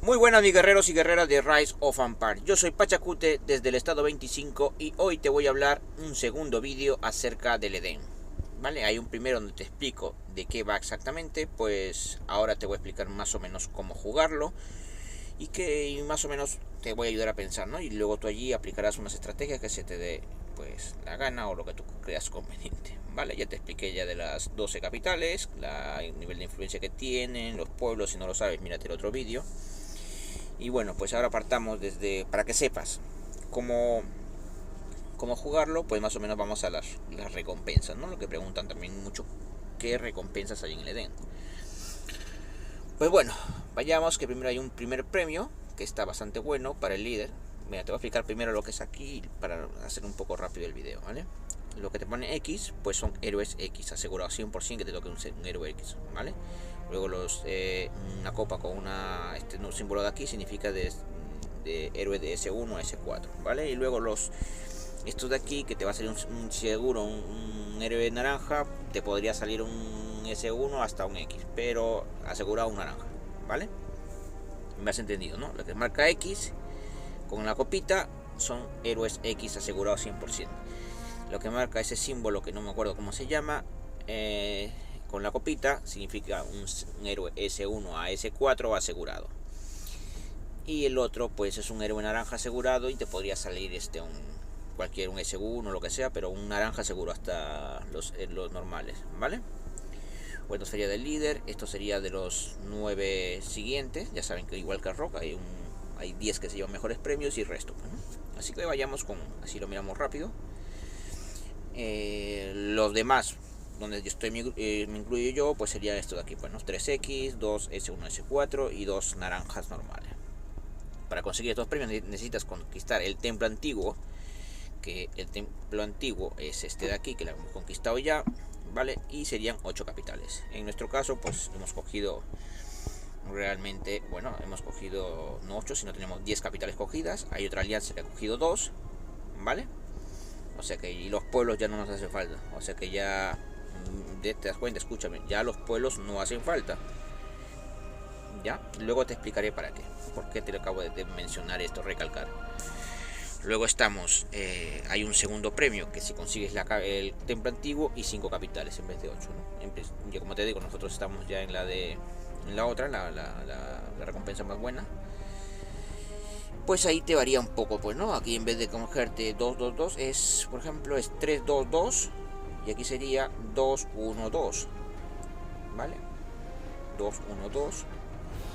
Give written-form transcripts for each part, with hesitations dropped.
Muy buenas mis guerreros y guerreras de Rise of Empires. Yo soy Pachacute desde el estado 25 y hoy te voy a hablar un segundo vídeo acerca del Edén. ¿Vale? Hay un primero donde te explico de qué va exactamente, pues ahora te voy a explicar más o menos cómo jugarlo y más o menos te voy a ayudar a pensar, ¿no? Y luego tú allí aplicarás unas estrategias que se te dé pues la gana o lo que tú creas conveniente. Vale, ya te expliqué ya de las 12 capitales, el nivel de influencia que tienen, los pueblos. Si no lo sabes, mírate el otro vídeo. Y bueno, pues ahora partamos para que sepas cómo jugarlo, pues más o menos vamos a las recompensas, ¿no? Lo que preguntan también mucho, ¿qué recompensas hay en el Edén? Pues bueno, vayamos que primero hay un primer premio, que está bastante bueno para el líder. Mira, te voy a explicar primero lo que es aquí para hacer un poco rápido el video, ¿vale? Lo que te pone X, pues son héroes X, asegurado 100% que te toque un héroe X, ¿vale? Luego una copa con un símbolo de aquí significa de héroe de S1 a S4, ¿vale? Y luego estos de aquí, que te va a salir seguro un héroe naranja, te podría salir un S1 hasta un X, pero asegurado un naranja, ¿vale? Me has entendido, ¿no? Lo que marca X con la copita son héroes X asegurados 100%. Lo que marca ese símbolo que no me acuerdo cómo se llama, con la copita significa un héroe S1 a S4 asegurado. Y el otro pues es un héroe naranja asegurado y te podría salir un S1 o lo que sea, pero un naranja seguro hasta los normales, ¿vale? Bueno, esto sería del líder, esto sería de los 9 siguientes. Ya saben que igual que el Rock hay 10 que se llevan mejores premios y el resto, ¿no? Así que vayamos así lo miramos rápido. Los demás, donde yo estoy, me incluyo yo, pues sería esto de aquí, pues, ¿no? 3X, 2 S1, S4 y 2 naranjas normales. Para conseguir estos premios necesitas conquistar el templo antiguo, que el templo antiguo es este de aquí, que lo hemos conquistado ya, ¿vale? Y serían 8 capitales. En nuestro caso, pues hemos cogido realmente, bueno, hemos cogido no 8, sino tenemos 10 capitales cogidas. Hay otra alianza que ha cogido 2, ¿vale? O sea que y los pueblos ya no nos hace falta. O sea que ya te das cuenta, escúchame, ya los pueblos no hacen falta. Ya, luego te explicaré para qué. Porque te lo acabo de mencionar esto, recalcar. Luego hay un segundo premio, que si consigues el templo antiguo y 5 capitales en vez de 8, ¿no? Yo como te digo, nosotros estamos ya en la otra, la recompensa más buena. Pues ahí te varía un poco, pues, ¿no? Aquí en vez de cogerte 2, 2, 2, por ejemplo, es 3, 2, 2. Y aquí sería 2, 1, 2. ¿Vale? 2, 1, 2.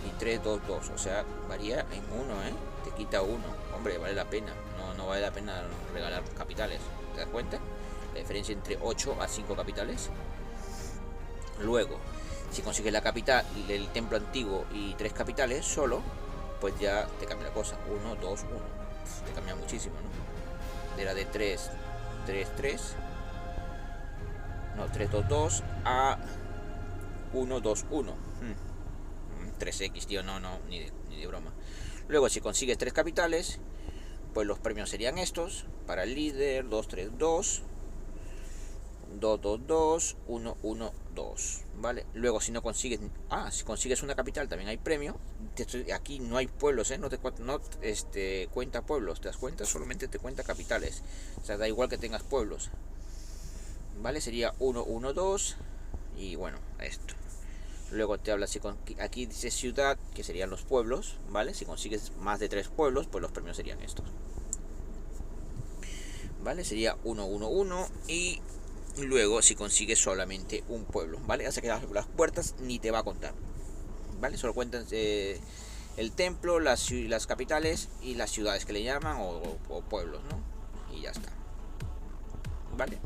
Y 3, 2, 2. O sea, varía en 1, ¿eh? Te quita 1. Hombre, vale la pena. No vale la pena regalar capitales. ¿Te das cuenta? La diferencia entre 8 a 5 capitales. Luego, si consigues la capital, el templo antiguo y 3 capitales solo, pues ya te cambia la cosa. 1, 2, 1. Te cambia muchísimo, ¿no? Era de 3, 3, 3. No, 3, 2, 2 a 1, 2, 1. 3X, tío, no, ni de broma. Luego, si consigues 3 capitales, pues los premios serían estos. Para el líder, 2, 3, 2. 2, 2, 2, 1, 1, 2, ¿vale? Luego si consigues una capital también hay premio. Aquí no hay pueblos, no cuenta pueblos, ¿te das cuenta? Solamente te cuenta capitales. O sea, da igual que tengas pueblos, ¿vale? Sería 1, 1, 2 y bueno, esto. Luego te habla, aquí dice ciudad, que serían los pueblos, ¿vale? Si consigues más de 3 pueblos, pues los premios serían estos, ¿vale? Sería 1, 1, 1 y luego si consigues solamente un pueblo, ¿vale? Así que las puertas ni te va a contar, ¿vale? Solo cuentan el templo, las capitales y las ciudades que le llaman o pueblos, ¿no? Y ya está, ¿vale?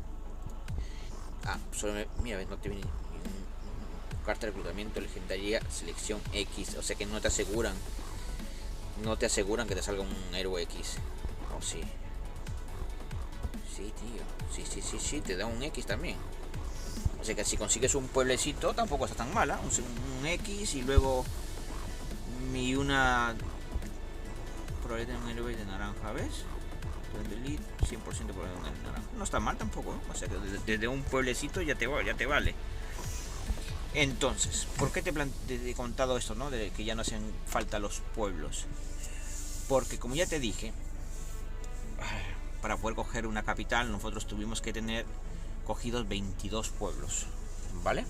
Mira, no te viene carta de reclutamiento legendaria selección X, o sea que no te aseguran que te salga un héroe X. Oh, sí. Sí, tío. Sí, te da un X también. O sea que si consigues un pueblecito tampoco está tan mala. Un X y luego una probabilidad de un héroe de naranja, ¿ves? 100% probabilidad de naranja. No está mal tampoco, ¿eh? O sea que desde un pueblecito ya te vale. Entonces, ¿por qué te he contado esto, no? De que ya no hacen falta los pueblos. Porque como ya te dije, para poder coger una capital nosotros tuvimos que tener cogidos 22 pueblos, ¿vale?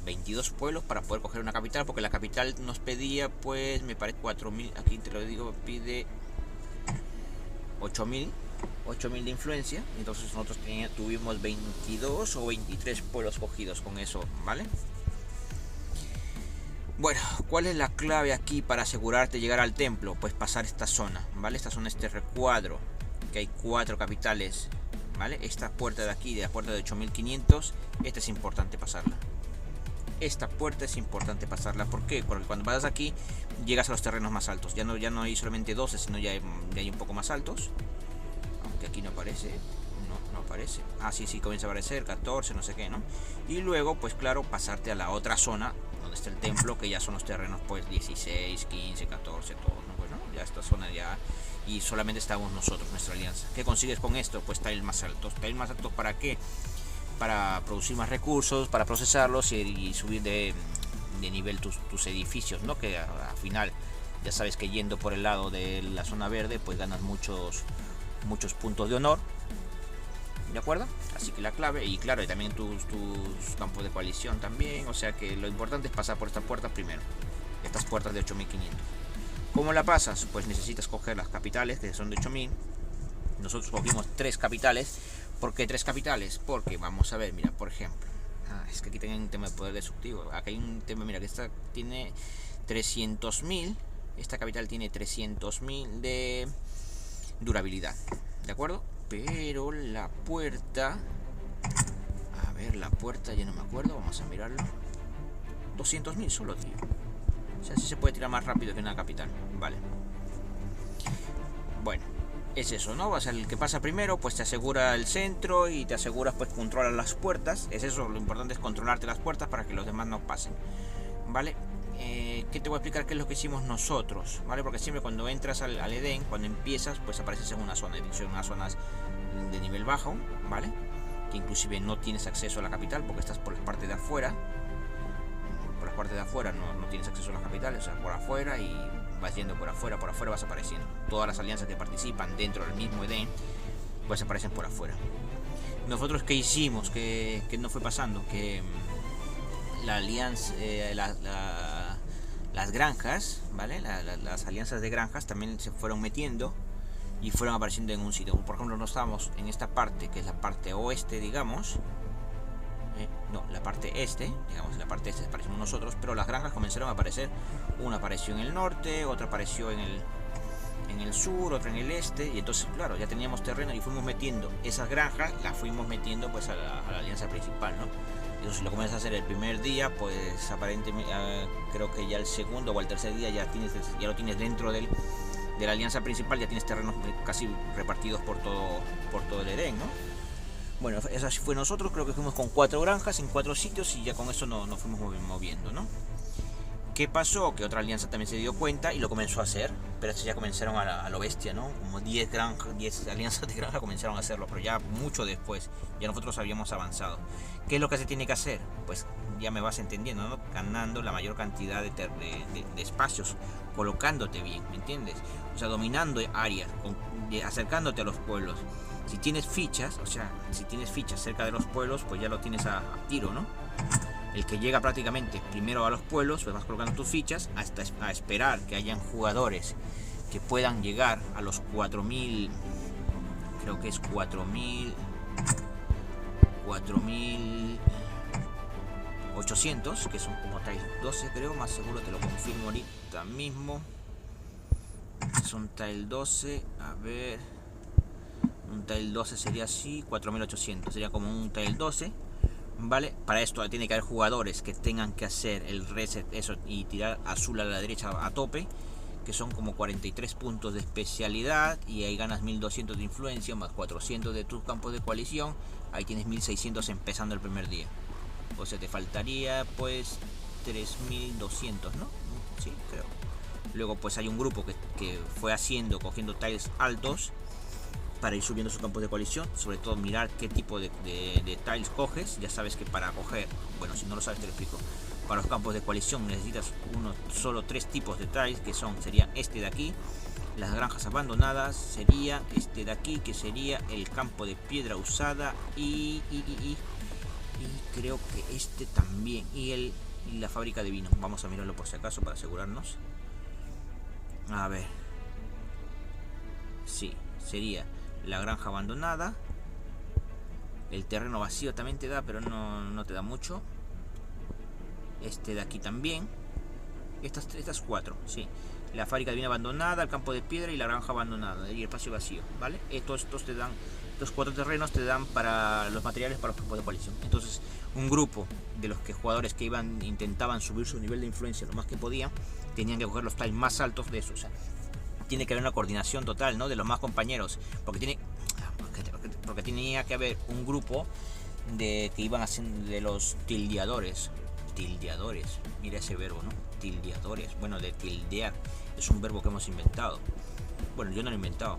22 pueblos para poder coger una capital, porque la capital nos pedía, pues, me parece 4000, aquí te lo digo, pide 8000 de influencia. Entonces nosotros tuvimos 22 o 23 pueblos cogidos con eso, ¿vale? Bueno, ¿cuál es la clave aquí para asegurarte de llegar al templo? Pues pasar esta zona, ¿vale? Esta zona, este recuadro, que hay 4 capitales, ¿vale? Esta puerta de aquí, de la puerta de 8500, esta es importante pasarla. Esta puerta es importante pasarla. ¿Por qué? Porque cuando pasas aquí llegas a los terrenos más altos. Ya no hay solamente 12, sino ya hay un poco más altos. Aunque aquí no aparece. No aparece. Ah, sí, comienza a aparecer 14, no sé qué, ¿no? Y luego, pues claro, pasarte a la otra zona donde está el templo, que ya son los terrenos, pues 16, 15, 14, todo, ¿no? Bueno, ya esta zona ya... Y solamente estamos nosotros, nuestra alianza. ¿Qué consigues con esto? Pues tiles más altos. ¿Tiles más altos para qué? Para producir más recursos, para procesarlos y subir de nivel tus edificios, ¿no? Que al final ya sabes que yendo por el lado de la zona verde pues ganas muchos puntos de honor, ¿de acuerdo? Así que la clave, y claro, y también tus campos de coalición también, o sea que lo importante es pasar por estas puertas primero, estas puertas de 8500. ¿Cómo la pasas? Pues necesitas coger las capitales, que son de 8000. Nosotros cogimos 3 capitales. ¿Por qué 3 capitales? Porque vamos a ver, mira, por ejemplo, es que aquí tienen un tema de poder destructivo. Acá hay un tema, mira, que esta tiene 300.000, esta capital tiene 300.000 de durabilidad, ¿de acuerdo? Pero la puerta, a ver, la puerta ya no me acuerdo, vamos a mirarlo. 200.000 solo, tío. O sea, sí se puede tirar más rápido que una capital, vale. Bueno, es eso, ¿no? O sea, el que pasa primero pues te asegura el centro y te aseguras pues controlar las puertas. Es eso, lo importante es controlarte las puertas para que los demás no pasen, ¿vale? ¿Qué te voy a explicar qué es lo que hicimos nosotros? ¿Vale? Porque siempre cuando entras al Edén, cuando empiezas, pues apareces en una zona, en unas zonas de nivel bajo, ¿vale? Que inclusive no tienes acceso a la capital porque estás por la parte de afuera. Por la parte de afuera no tienes acceso a la capital, o sea, por afuera, y vas yendo por afuera vas apareciendo. Todas las alianzas que participan dentro del mismo Edén pues aparecen por afuera. Nosotros, ¿qué hicimos? Que no fue pasando, que la alianza, las granjas, ¿vale? Las alianzas de granjas también se fueron metiendo y fueron apareciendo en un sitio. Por ejemplo, no estábamos en esta parte, que es la parte oeste, digamos. No, la parte este, digamos, en la parte este aparecimos nosotros, pero las granjas comenzaron a aparecer. Una apareció en el norte, otra apareció en el sur, otra en el este, y entonces, claro, ya teníamos terreno y fuimos metiendo esas granjas, las fuimos metiendo pues a la alianza principal, ¿no? Entonces, si lo comienzas a hacer el primer día, pues aparentemente, creo que ya el segundo o el tercer día ya lo tienes dentro de la alianza principal, ya tienes terrenos casi repartidos por todo el Edén, ¿no? Bueno, eso así fue nosotros, creo que fuimos con 4 granjas en 4 sitios y ya con eso nos fuimos moviendo, ¿no? ¿Qué pasó? Que otra alianza también se dio cuenta y lo comenzó a hacer, pero estos ya comenzaron a lo bestia, ¿no? Como 10 alianzas de granja comenzaron a hacerlo, pero ya mucho después, ya nosotros habíamos avanzado. ¿Qué es lo que se tiene que hacer? Pues ya me vas entendiendo, ¿no? Ganando la mayor cantidad de espacios, colocándote bien, ¿me entiendes? O sea, dominando áreas, acercándote a los pueblos. Si tienes fichas, o sea, si tienes fichas cerca de los pueblos, pues ya lo tienes a tiro, ¿no? El que llega prácticamente primero a los pueblos, pues vas colocando tus fichas hasta a esperar que hayan jugadores que puedan llegar a los 4000, creo que es 4800, que son como tiles 12, creo, más seguro te lo confirmo ahorita mismo. Son tile 12, a ver, un tile 12 sería así, 4800, sería como un tile 12. ¿Vale? Para esto tiene que haber jugadores que tengan que hacer el reset eso y tirar azul a la derecha a tope, que son como 43 puntos de especialidad, y ahí ganas 1200 de influencia más 400 de tus campos de coalición. Ahí tienes 1600 empezando el primer día. O sea, te faltaría pues 3200, ¿no? Sí, creo. Luego pues hay un grupo que fue cogiendo tiles altos para ir subiendo sus campos de coalición. Sobre todo mirar qué tipo de tiles coges. Ya sabes que para coger, bueno, si no lo sabes te lo explico. Para los campos de coalición necesitas solo 3 tipos de tiles, que serían este de aquí, las granjas abandonadas, sería este de aquí, que sería el campo de piedra usada, y creo que este también, y la fábrica de vino. Vamos a mirarlo por si acaso para asegurarnos. A ver, sí, sería la granja abandonada. El terreno vacío también te da, pero no te da mucho. Este de aquí también. Estas 4, sí. La fábrica de vino abandonada, el campo de piedra y la granja abandonada. Y el espacio vacío, ¿vale? Estos te dan, los 4 terrenos te dan para los materiales para los campos de coalición. Entonces, un grupo de los jugadores que intentaban subir su nivel de influencia lo más que podían, tenían que coger los tiles más altos de esos. O sea, tiene que haber una coordinación total, ¿no? De los más compañeros. Porque tenía que haber un grupo que iban haciendo de los tildeadores. Mira ese verbo, ¿no? Tildeadores. Bueno, de tildear es un verbo que hemos inventado. Bueno, yo no lo he inventado.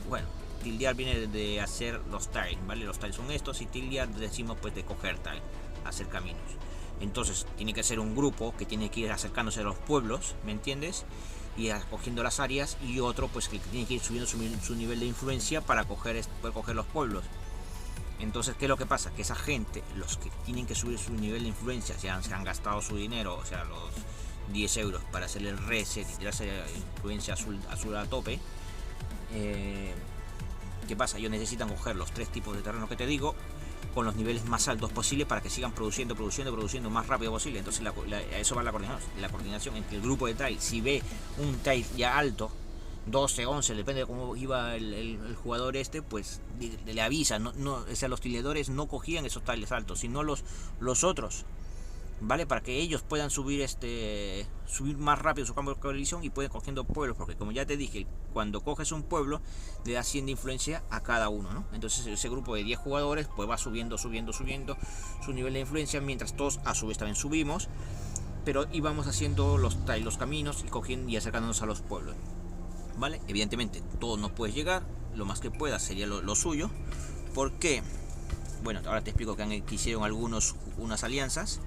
Bueno, tildear viene de hacer los tiles, ¿vale? Los tiles son estos, y tildear decimos pues de coger tiles, hacer caminos. Entonces tiene que ser un grupo que tiene que ir acercándose a los pueblos, ¿me entiendes? Y cogiendo las áreas, y otro pues que tiene que ir subiendo su nivel de influencia para poder coger los pueblos. Entonces, ¿qué es lo que pasa? Que esa gente, los que tienen que subir su nivel de influencia, se han gastado su dinero, o sea, los 10 euros para hacer el reset y tirarse la influencia azul a tope. ¿Qué pasa? Ellos necesitan coger los 3 tipos de terrenos que te digo, con los niveles más altos posibles, para que sigan produciendo más rápido posible. Entonces, eso va la coordinación entre el grupo de tiles. Si ve un tile ya alto, 12, 11, depende de cómo iba el jugador pues le avisa. O sea, los tildeadores no cogían esos tiles altos, sino los otros, ¿vale? Para que ellos puedan subir más rápido su campo de coalición y pueden cogiendo pueblos, porque como ya te dije, cuando coges un pueblo le das 100 de influencia a cada uno, ¿no? Entonces ese grupo de 10 jugadores pues va subiendo su nivel de influencia, mientras todos a su vez también subimos, pero íbamos haciendo los caminos y cogiendo y acercándonos a los pueblos, ¿vale? Evidentemente todo no puedes llegar, lo más que puedas sería lo suyo. ¿Por qué? Bueno, ahora te explico que hicieron unas alianzas.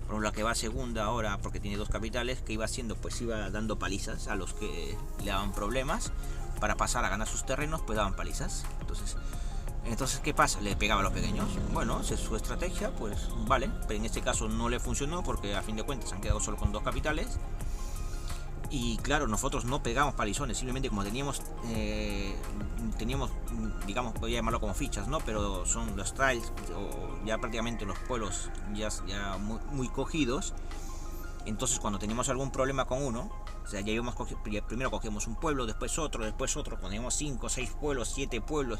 Por ejemplo, la que va segunda ahora, porque tiene 2 capitales, que iba haciendo, pues iba dando palizas a los que le daban problemas. Para pasar a ganar sus terrenos, pues daban palizas. Entonces ¿qué pasa? Le pegaba a los pequeños. Bueno, esa es su estrategia, pues vale. Pero en este caso no le funcionó, porque a fin de cuentas han quedado solo con 2 capitales. Y claro, nosotros no pegamos palizones, simplemente como teníamos, digamos, podría llamarlo como fichas, ¿no? Pero son los tiles, o ya prácticamente los pueblos ya muy cogidos. Entonces cuando teníamos algún problema con uno, o sea, primero cogíamos un pueblo, después otro, cuando teníamos 5, 6 pueblos, 7 pueblos,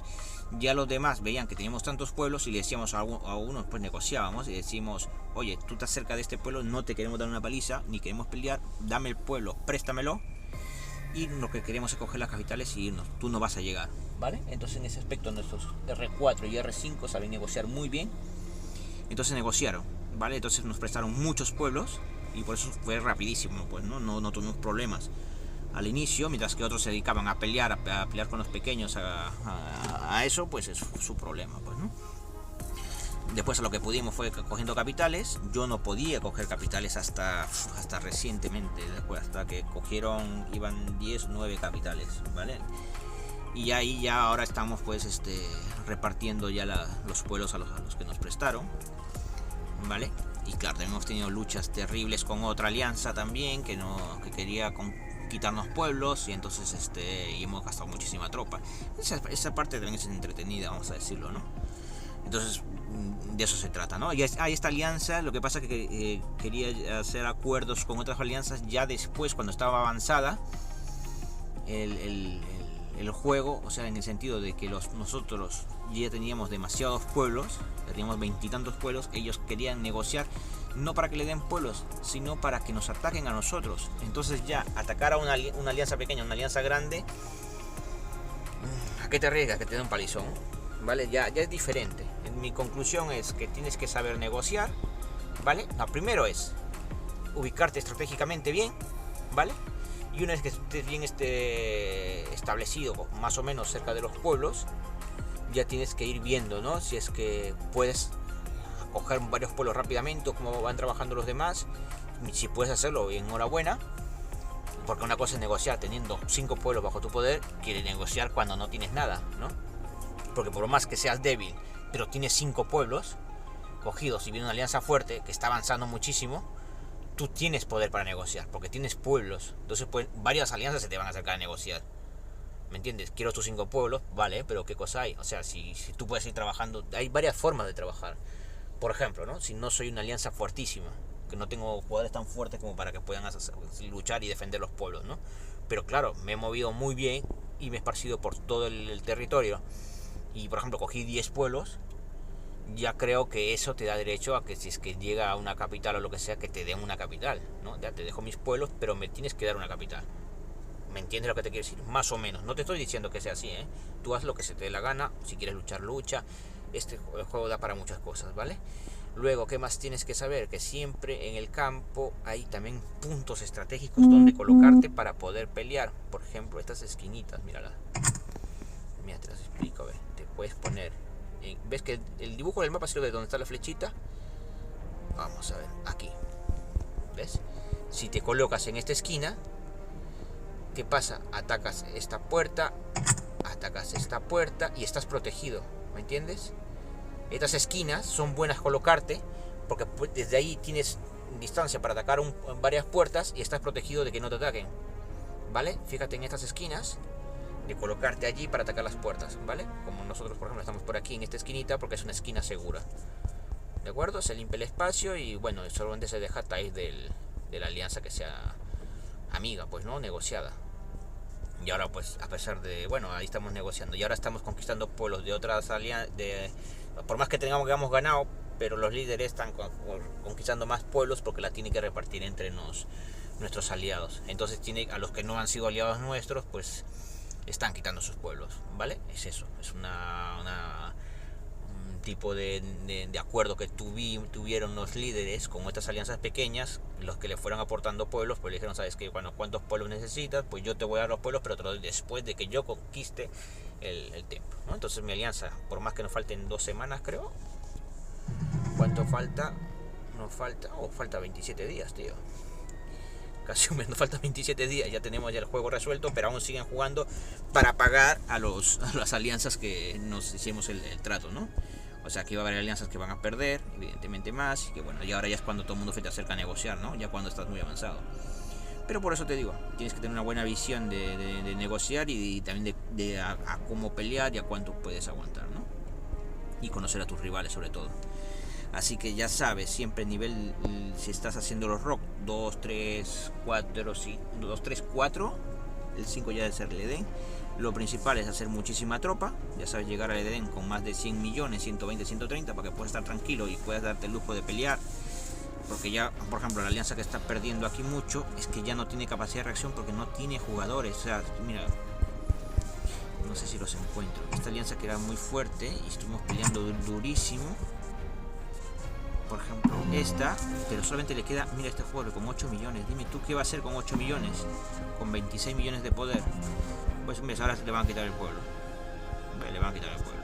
ya los demás veían que teníamos tantos pueblos y le decíamos a uno, pues negociábamos y decimos: oye, tú estás cerca de este pueblo, no te queremos dar una paliza, ni queremos pelear, dame el pueblo, préstamelo, y lo que queremos es coger las capitales y irnos, tú no vas a llegar, ¿vale? Entonces en ese aspecto nuestros R4 y R5 saben negociar muy bien. Entonces negociaron, ¿vale? Entonces nos prestaron muchos pueblos, y por eso fue rapidísimo, pues no tuvimos problemas al inicio, mientras que otros se dedicaban a pelear con los pequeños, a eso, pues es su problema, pues, ¿no? Después a lo que pudimos fue cogiendo capitales. Yo no podía coger capitales hasta recientemente, después, hasta que iban 10, 9 capitales, ¿vale? Y ahí ya ahora estamos pues repartiendo ya los pueblos a los que nos prestaron, ¿vale? Y claro, hemos tenido luchas terribles con otra alianza también que quería quitarnos pueblos, y entonces y hemos gastado muchísima tropa. Esa parte también es entretenida, vamos a decirlo, ¿no? Entonces de eso se trata, ¿no? Y hay esta alianza. Lo que pasa es que quería hacer acuerdos con otras alianzas ya después, cuando estaba avanzada el juego, o sea, en el sentido de que nosotros ya teníamos demasiados pueblos, teníamos 20 y tantos pueblos. Ellos querían negociar, no para que le den pueblos, sino para que nos ataquen a nosotros. Entonces ya atacar a una alianza pequeña, una alianza grande, ¿a qué te arriesgas? Que te den un palizón, ¿vale? Ya es diferente. Mi conclusión es que tienes que saber negociar, ¿vale? No, primero es ubicarte estratégicamente bien, ¿vale? Y una vez que estés bien establecido, más o menos cerca de los pueblos, ya tienes que ir viendo, ¿no? Si es que puedes coger varios pueblos rápidamente, o cómo van trabajando los demás. Si puedes hacerlo, enhorabuena. Porque una cosa es negociar teniendo 5 pueblos bajo tu poder, que negociar cuando no tienes nada, ¿no? Porque por más que seas débil, pero tienes 5 pueblos cogidos y viene una alianza fuerte que está avanzando muchísimo, tú tienes poder para negociar, porque tienes pueblos. Entonces pues, varias alianzas se te van a acercar a negociar. ¿Me entiendes? Quiero tus 5 pueblos, vale, pero ¿qué cosa hay? O sea, si tú puedes ir trabajando, hay varias formas de trabajar. Por ejemplo, ¿no? Si no soy una alianza fuertísima, que no tengo jugadores tan fuertes como para que puedan luchar y defender los pueblos, ¿no? Pero claro, me he movido muy bien y me he esparcido por todo el territorio. Y por ejemplo, cogí 10 pueblos. Ya creo que eso te da derecho a que si es que llega a una capital o lo que sea, que te den una capital, ¿no? Ya te dejo mis pueblos, pero me tienes que dar una capital. ¿Me entiendes lo que te quiero decir? Más o menos. No te estoy diciendo que sea así, ¿eh? Tú haz lo que se te dé la gana. Si quieres luchar, lucha. El juego da para muchas cosas, ¿vale? Luego, ¿qué más tienes que saber? Que siempre en el campo hay también puntos estratégicos donde colocarte para poder pelear. Por ejemplo, estas esquinitas, mírala. Mira, te las explico, a ver. Te puedes poner... ¿Ves que el dibujo del mapa sirve de donde está la flechita? Vamos a ver, aquí. ¿Ves? Si te colocas en esta esquina, ¿qué pasa? Atacas esta puerta y estás protegido. ¿Me entiendes? Estas esquinas son buenas colocarte porque desde ahí tienes distancia para atacar varias puertas y estás protegido de que no te ataquen. ¿Vale? Fíjate en estas esquinas, de colocarte allí para atacar las puertas, ¿vale? Como nosotros, por ejemplo, estamos por aquí en esta esquinita porque es una esquina segura. ¿De acuerdo? Se limpia el espacio y bueno, solamente se deja tail de la alianza que sea amiga, pues, ¿no? Negociada. Y ahora, pues, a pesar de... Bueno, ahí estamos negociando. Y ahora estamos conquistando pueblos de otras alianzas. Por más que hayamos ganado, pero los líderes están conquistando más pueblos porque la tienen que repartir entre nuestros aliados. Entonces, a los que no han sido aliados nuestros, pues... están quitando sus pueblos, ¿vale? Es eso, es un tipo de acuerdo que tuvieron los líderes con estas alianzas pequeñas, los que le fueron aportando pueblos, pues le dijeron, ¿sabes qué? Bueno, ¿cuántos pueblos necesitas? Pues yo te voy a dar los pueblos, pero te lo doy después de que yo conquiste el templo, ¿no? Entonces mi alianza, por más que nos falten 2 semanas, creo. ¿Cuánto falta? Falta 27 días, tío. Casi un mes, nos faltan 27 días, ya tenemos ya el juego resuelto, pero aún siguen jugando para pagar a las alianzas que nos hicimos el trato, ¿no? O sea, que va a haber alianzas que van a perder, evidentemente más, y que bueno, y ahora ya es cuando todo el mundo se te acerca a negociar, ¿no? Ya cuando estás muy avanzado. Pero por eso te digo, tienes que tener una buena visión de negociar y también de cómo pelear y a cuánto puedes aguantar, ¿no? Y conocer a tus rivales sobre todo. Así que ya sabes, siempre nivel, si estás haciendo los rock, 2, 3, 4, sí, 2, 3, 4, el 5 ya debe ser el Edén. Lo principal es hacer muchísima tropa, ya sabes, llegar al Edén con más de 100 millones, 120, 130, para que puedas estar tranquilo y puedas darte el lujo de pelear. Porque ya, por ejemplo, la alianza que está perdiendo aquí mucho es que ya no tiene capacidad de reacción porque no tiene jugadores. O sea, mira, no sé si los encuentro. Esta alianza que era muy fuerte y estuvimos peleando durísimo. Por ejemplo, esta, pero solamente le queda, mira este jugador con 8 millones. Dime tú qué va a hacer con 8 millones, con 26 millones de poder. Pues ahora le van a quitar el pueblo. Le van a quitar el pueblo.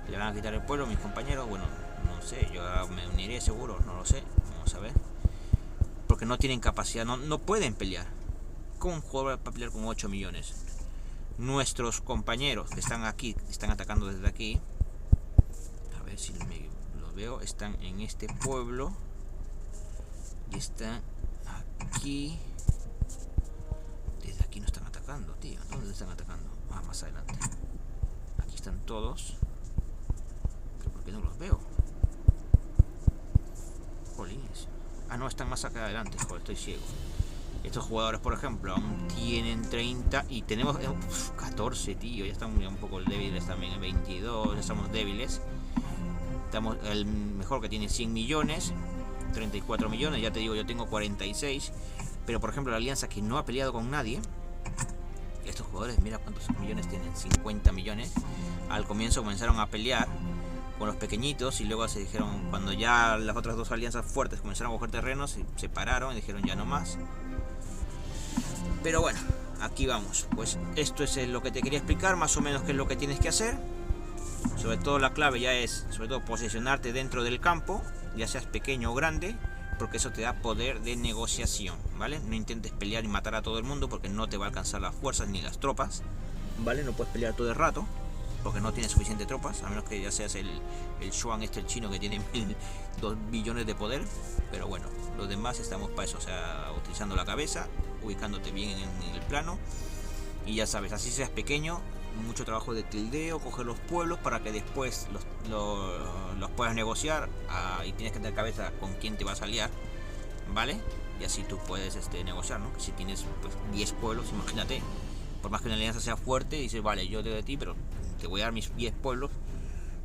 Le van a quitar el pueblo mis compañeros. Bueno, no sé, yo me uniré seguro, no lo sé. Vamos a ver. Porque no tienen capacidad, no pueden pelear. ¿Cómo un jugador va a pelear con 8 millones? Nuestros compañeros que están aquí, están atacando desde aquí. A ver si los veo. Están en este pueblo. Y están aquí. Desde aquí no están atacando, tío. ¿Dónde están atacando? Más adelante. Aquí están todos. ¿Pero por qué no los veo? Jolines. No, están más acá adelante. Joder, estoy ciego. Estos jugadores, por ejemplo, aún tienen 30 y tenemos 14, tío. Ya estamos un poco débiles también. 22, ya estamos débiles. Estamos, el mejor que tiene 100 millones, 34 millones. Ya te digo, yo tengo 46. Pero, por ejemplo, la alianza que no ha peleado con nadie. Estos jugadores, mira cuántos millones tienen. 50 millones. Al comienzo comenzaron a pelear con los pequeñitos y luego se dijeron, cuando ya las otras dos alianzas fuertes comenzaron a coger terrenos, se separaron y dijeron ya no más. Pero bueno, aquí vamos. Pues esto es lo que te quería explicar, más o menos qué es lo que tienes que hacer. Sobre todo la clave ya es, sobre todo, posicionarte dentro del campo, ya seas pequeño o grande, porque eso te da poder de negociación, ¿vale? No intentes pelear y matar a todo el mundo porque no te va a alcanzar las fuerzas ni las tropas, ¿vale? No puedes pelear todo el rato porque no tienes suficiente tropas, a menos que ya seas el Xuan el chino que tiene 2 billones de poder. Pero bueno, los demás estamos para eso, o sea, utilizando la cabeza, ubicándote bien en el plano. Y ya sabes, así seas pequeño, mucho trabajo de tildeo, coger los pueblos para que después los puedas negociar, y tienes que tener cabeza con quién te vas a aliar, ¿vale? Y así tú puedes negociar, ¿no? Que si tienes pues 10 pueblos, imagínate, por más que una alianza sea fuerte, dices, vale, yo te doy de ti, pero te voy a dar mis 10 pueblos,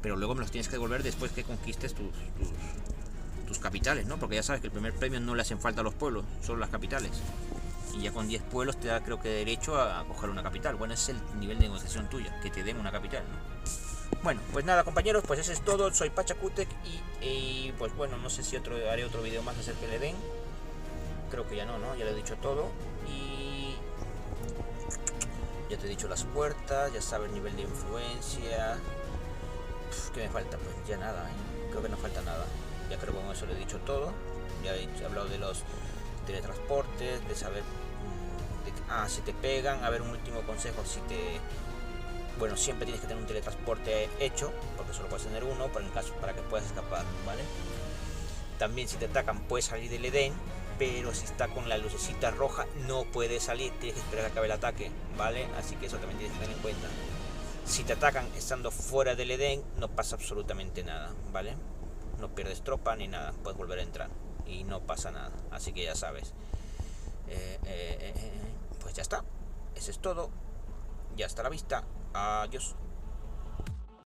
pero luego me los tienes que devolver después que conquistes tus capitales, ¿no? Porque ya sabes que el primer premio no le hacen falta a los pueblos, solo las capitales. Y ya con 10 pueblos te da, creo que, derecho a coger una capital. Bueno, ese es el nivel de negociación tuya, que te den una capital, ¿no? Bueno, pues nada, compañeros, pues eso es todo. Soy Pachacutec y pues bueno, no sé si haré otro video más acerca del Edén. Creo que ya no, ya le he dicho todo. Y ya te he dicho las puertas, ya sabes el nivel de influencia. ¿Qué me falta? Pues ya nada, creo que no falta nada. Ya creo que con eso le he dicho todo. Ya he hablado de los teletransportes, de saber si te pegan. A ver, un último consejo: bueno, siempre tienes que tener un teletransporte hecho, porque solo puedes tener uno para que puedas escapar, ¿vale? También, si te atacan, puedes salir del Edén, pero si está con la lucecita roja no puedes salir, tienes que esperar a que acabe el ataque, ¿vale? Así que eso también tienes que tener en cuenta. Si te atacan estando fuera del Edén, no pasa absolutamente nada, ¿vale? No pierdes tropa ni nada, puedes volver a entrar y no pasa nada, así que ya sabes. Pues ya está, eso es todo, ya está a la vista, adiós.